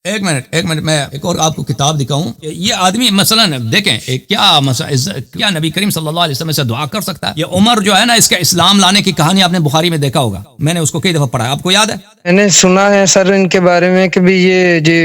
ایک منٹ میں ایک اور آپ کو کتاب دکھاؤں. یہ آدمی مثلا دیکھیں کیا نبی کریم صلی اللہ علیہ وسلم سے دعا کر سکتا ہے؟ یہ عمر جو ہے نا، اس کا اسلام لانے کی کہانی آپ نے بخاری میں دیکھا ہوگا، میں نے اس کو کئی دفعہ پڑھا ہے، آپ کو یاد ہے؟ میں نے سنا ہے سر ان کے بارے میں کہ بھی یہ جی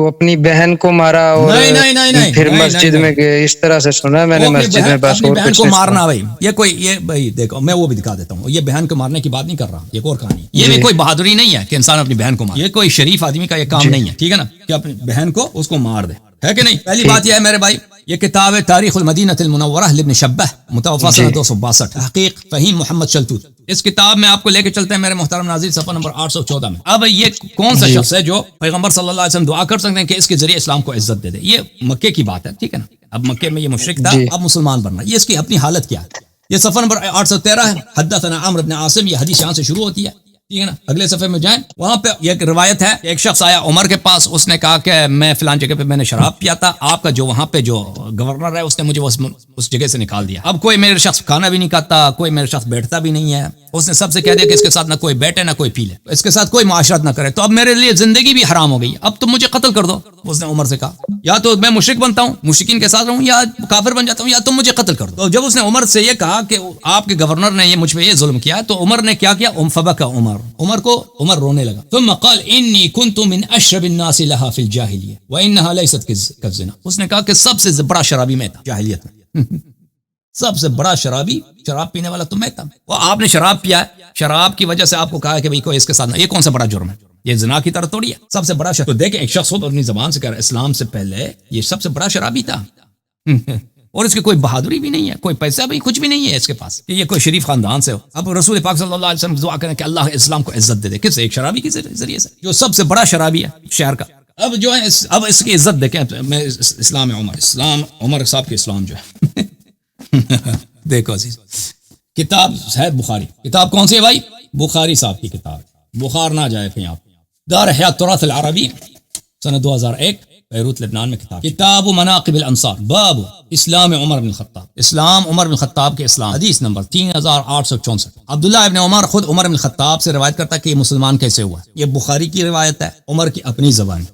اپنی بہن کو مارا اور نہیں پھر مسجد میں گئے، اس طرح سے سنا ہے میں نے مسجد میں. بس اپنی بہن کو مارنا بھائی، یہ بھائی دیکھو میں وہ بھی دکھا دیتا ہوں. یہ بہن کو مارنے کی بات نہیں کر رہا، یہ اور کہانی. یہ بھی کوئی بہادری نہیں ہے کہ انسان اپنی بہن کو مارے، یہ کوئی شریف آدمی کا یہ کام نہیں ہے، ٹھیک ہے نا، کہ اپنی بہن کو اس کو مار دے، ہے کہ نہیں؟ پہلی بات یہ ہے میرے بھائی، یہ کتاب ہے تاریخ المدینہ المنورہ لابن شبہ، متوفی سنہ 262، تحقیق فہیم محمد شلتوت. اس کتاب میں آپ کو لے کے چلتے ہیں میرے محترم ناظرین صفحہ نمبر 814 میں. اب یہ کون سا شخص ہے جو پیغمبر صلی اللہ علیہ وسلم دعا کر سکتے ہیں کہ اس کے ذریعے اسلام کو عزت دے دے؟ یہ مکے کی بات ہے، ٹھیک ہے نا. اب مکے میں یہ مشرک تھا، اب مسلمان بننا، یہ اس کی اپنی حالت کیا ہے. یہ صفحہ نمبر 813 ہے. حدثنا عمرو بن عاصم، یہ حدیث یہاں سے شروع ہوتی ہے، ٹھیک ہے نا. اگلے صفحے میں جائیں، وہاں پہ ایک روایت ہے کہ ایک شخص آیا عمر کے پاس، اس نے کہا کہ میں فلان جگہ پہ میں نے شراب پیا تھا، آپ کا جو وہاں پہ جو گورنر ہے اس نے مجھے اس جگہ سے نکال دیا. اب کوئی میرے شخص کھانا بھی نہیں کھاتا، کوئی میرے شخص بیٹھتا بھی نہیں ہے. اس نے سب سے کہہ دیا کہ اس کے ساتھ نہ کوئی بیٹھے نہ کوئی پی لے، اس کے ساتھ کوئی معاشرت نہ کرے، تو اب میرے لیے زندگی بھی حرام ہو گئی، اب تم مجھے قتل کر دو. اس نے عمر سے کہا یا تو میں مشرک بنتا ہوں، مشرکین کے ساتھ رہوں، یا کافر بن جاتا ہوں، یا تم مجھے قتل کر دو. تو جب اس نے عمر سے یہ کہا کہ آپ کے گورنر نے یہ مجھ پہ یہ ظلم کیا، تو عمر نے کیا کیا؟ فبکى عمر رونے لگا. ثم قال انی كنت من اشرب الناس لها في الجاهلیہ وانها ليست كالزنا. اس نے کہا کہ سب سے بڑا شرابی میں تھا جاہلیت میں. سب سے بڑا شرابی، شراب پینے والا تو میں تھا. وہ آپ نے شراب پیا ہے، شراب کی وجہ سے آپ کو کہا ہے کہ بھئی کوئی اس کے ساتھ، یہ کون سا بڑا جرم ہے؟ یہ زنا کی طرح توڑی ہے. سب سے بڑا تو دیکھیں ایک شخص ہو تو اپنی زبان سے کہہ رہا اسلام سے پہلے یہ سب سے بڑا شرابی تھا، اور اس کی کوئی بہادری بھی نہیں ہے، کوئی پیسہ بھی کچھ بھی نہیں ہے اس کے پاس کہ یہ کوئی شریف خاندان سے ہو. اب رسول پاک صلی اللہ علیہ وسلم دعا کریں کہ اللہ اسلام کو عزت دے دے. کس؟ ایک شرابی کے ذریعے سے، جو سب سے بڑا شرابی ہے شہر کا. اب جو ہے اب اس کی عزت دیکھیں. میں اسلام عمر صاحب کے اسلام جو ہے دیکھو عزیز، کتاب ہے بخاری. کتاب کون سی ہے بھائی؟ بخاری صاحب کی کتاب. بخار نہ جائے کہیں آپ. دار حیات تراث العربی سنہ 2001 بیروت لبنان میں کتاب. کتاب مناقب الانصار، باب اسلام عمر بن الخطاب، اسلام عمر بن الخطاب کے اسلام. حدیث نمبر 3864. عبداللہ ابن عمر خود عمر بن الخطاب سے روایت کرتا ہے کہ یہ مسلمان کیسے ہوا. یہ بخاری کی روایت ہے، عمر کی اپنی زبان.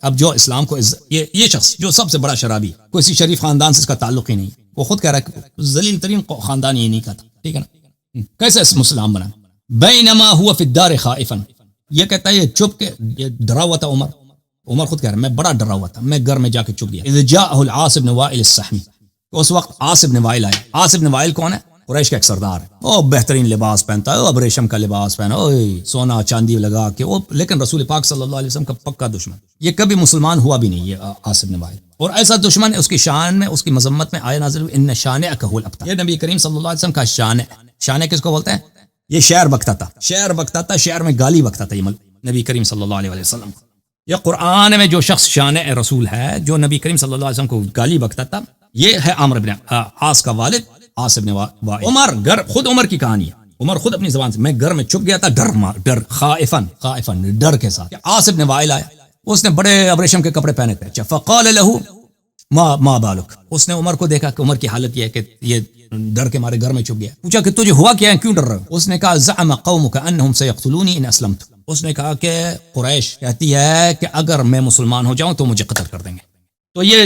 اب جو اسلام کو یہ شخص جو سب سے بڑا شرابی، کسی شریف خاندان سے اس کا تعلق ہی نہیں، وہ خود کہہ رہا ہے کہ ذلیل ترین خاندان یہ نہیں کا تھا، ٹھیک ہے نا. کیسے اس مسلمان بنا؟ بینما ہوا فی الدار خائفا، یہ کہتا ہے یہ چپ کے یہ ڈرا ہوا تھا. عمر خود کہہ رہا ہے میں بڑا ڈرا ہوا تھا، میں گھر میں جا کے چپ گیا. اذ جاءه العاص بن وائل السحمی، اس وقت عاص بن وائل آئے. عاص بن وائل کون ہے؟ قریش کا ایک سردار ہے. وہ بہترین لباس پہنتا ہے، اب ریشم کا لباس پہنا، سونا چاندی لگا کے وہ، لیکن رسول پاک صلی اللہ علیہ وسلم کا پکا دشمن. یہ کبھی مسلمان ہوا بھی نہیں یہ عاص بن وائل، اور ایسا دشمن ہے اس کی شان میں، اس کی مذمت میں آیا نازل ان شانئک هو الابتر. یہ نبی کریم صلی اللہ علیہ وسلم کا شان ہے. شان کس کو بولتے ہیں؟ یہ شعر بکتا تھا، شعر میں گالی بکتا تھا یہ نبی کریم صلی اللہ علیہ وسلم. یہ قرآن میں جو شخص شان رسول ہے، جو نبی کریم صلی اللہ علیہ وسلم کو گالی بکتا تھا، یہ ہے عمرو بن عاص کا والد عاص بن وائل. عمر خود عمر کی کہانی ہے. عمر خود اپنی زبان سے میں گھر میں چھپ گیا تھا ڈر خائفن ڈر کے ساتھ. عاص بن وائل آیا، اس نے بڑے ابریشم کے کپڑے پہنے تھے. فقال له ما بالک، اس نے عمر کو دیکھا کہ عمر کی حالت یہ ہے کہ یہ ڈر کے مارے گھر میں چھپ گیا. پوچھا کہ تجھے ہوا کیا ہے، کیوں ڈر رہا ہے؟ اس نے کہا زعم قومك انهم سيقتلوني ان اسلمت. اس نے کہا کہ قریش کہتی ہے کہ اگر میں مسلمان ہو جاؤں تو مجھے قتل کر دیں گے. تو یہ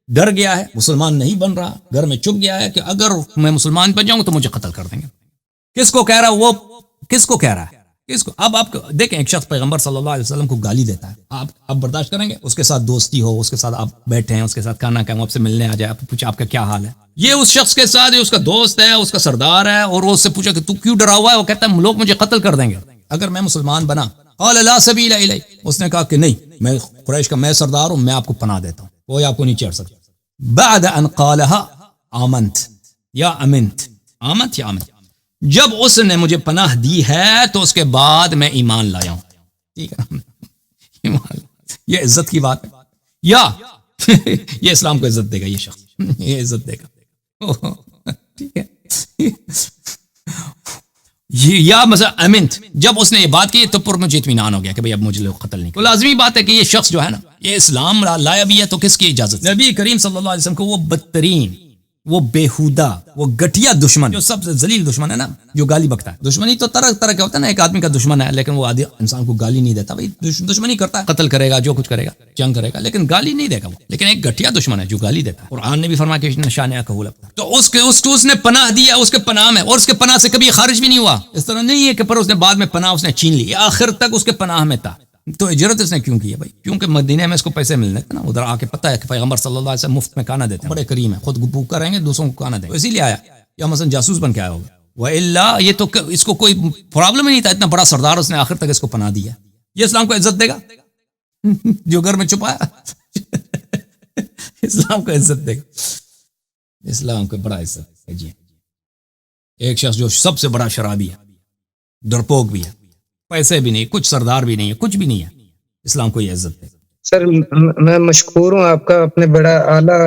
ڈر گیا ہے، مسلمان نہیں بن رہا، گھر میں چھپ گیا ہے کہ اگر میں مسلمان بن جاؤں تو مجھے قتل کر دیں گے. کس کو کہہ رہا وہ؟ کس کو کہہ رہا ہے؟ کس کو؟ اب آپ دیکھیں ایک شخص پیغمبر صلی اللہ علیہ وسلم کو گالی دیتا ہے، آپ برداشت کریں گے؟ اس کے ساتھ دوستی ہو، اس کے ساتھ آپ بیٹھے ہیں، اس کے ساتھ کھانا کھائیں، آپ سے ملنے آ جائے، آپ پوچھا آپ کا کیا حال ہے. یہ اس شخص کے ساتھ اس کا دوست ہے، اس کا سردار ہے، اور وہ اس سے پوچھا کہ تو کیوں ڈرا ہوا ہے؟ وہ کہتا ہے لوگ مجھے قتل کر دیں گے اگر میں مسلمان بنا. قال لا سبیل الی، اس نے کہا کہ نہیں، میں قریش کا میں سردار ہوں، میں آپ کو پناہ دیتا ہوں، کوئی آپ کو نہیں چھیڑ سکتا. بعد ان قالها آمنت یا امنت، آمنت یا امنت، جب اس نے مجھے پناہ دی ہے تو اس کے بعد میں ایمان لایا ہوں. ٹھیک ہے، ایمان، یہ عزت کی بات ہے. یا یہ اسلام کو عزت دے گا، یہ شخص یہ عزت دے گا. ٹھیک ہے، یا مثلا امنت، جب اس نے یہ بات کی تو پر مجھے اطمینان ہو گیا کہ بھئی اب مجھے لوگ قتل نہیں. تو لازمی بات ہے کہ یہ شخص جو ہے نا، یہ اسلام لایا بھی ہے تو کس کی اجازت؟ نبی کریم صلی اللہ علیہ وسلم کو وہ بدترین وہ بیہودہ وہ گٹھیا دشمن جو سب سے ذلیل دشمن ہے نا، جو گالی بکتا ہے. دشمنی تو طرح طرح کا ہوتا ہے نا، ایک آدمی کا دشمن ہے لیکن وہ آدمی انسان کو گالی نہیں دیتا. بھائی دشمنی کرتا ہے، قتل کرے گا، جو کچھ کرے گا، جنگ کرے گا، لیکن گالی نہیں دے گا وہ. لیکن ایک گٹھیا دشمن ہے جو گالی دیتا ہے. قرآن نے بھی فرمایا کہ نشان کہول اپنا، تو اس نے پناہ دیا، اس کے پناہ میں، اور اس کے پناہ سے کبھی خارج بھی نہیں ہوا. اس طرح نہیں ہے کہ پر اس نے بعد میں پناہ اس نے چھین لی، آخر تک اس کے پناہ میں تھا. تو ہجرت اس نے کیوں کی ہے بھائی؟ کیونکہ مدینے میں اس کو پیسے ملنے تھے نا، ادھر آ کے پتہ ہے کہ پیغمبر صلی اللہ علیہ وسلم مفت میں کھانا دیتے ہیں، بڑے کریم ہیں، خود بھوکا رہیں گے دوسروں کو کھانا دیں گے، اسی لیے آیا. یا مثلا جاسوس بن کے آیا ہوگا. وَإِلَّا یہ تو اس کو کوئی پرابلم ہی نہیں تھا، اتنا بڑا سردار اس نے آخر تک اس کو پناہ دیا. یہ اسلام کو عزت دے گا جو گھر میں چھپایا اسلام کو عزت دے گا. اسلام کو بڑا عزت ہے جی. ایک شخص جو سب سے بڑا شرابی ہے، ڈرپوک بھی ہے، پیسے بھی نہیں، کچھ سردار بھی نہیں ہے، کچھ بھی نہیں ہے، اسلام کو یہ عزت دے. سر میں مشکور ہوں، آپ کا اپنے بڑا اعلیٰ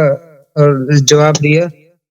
جواب دیا.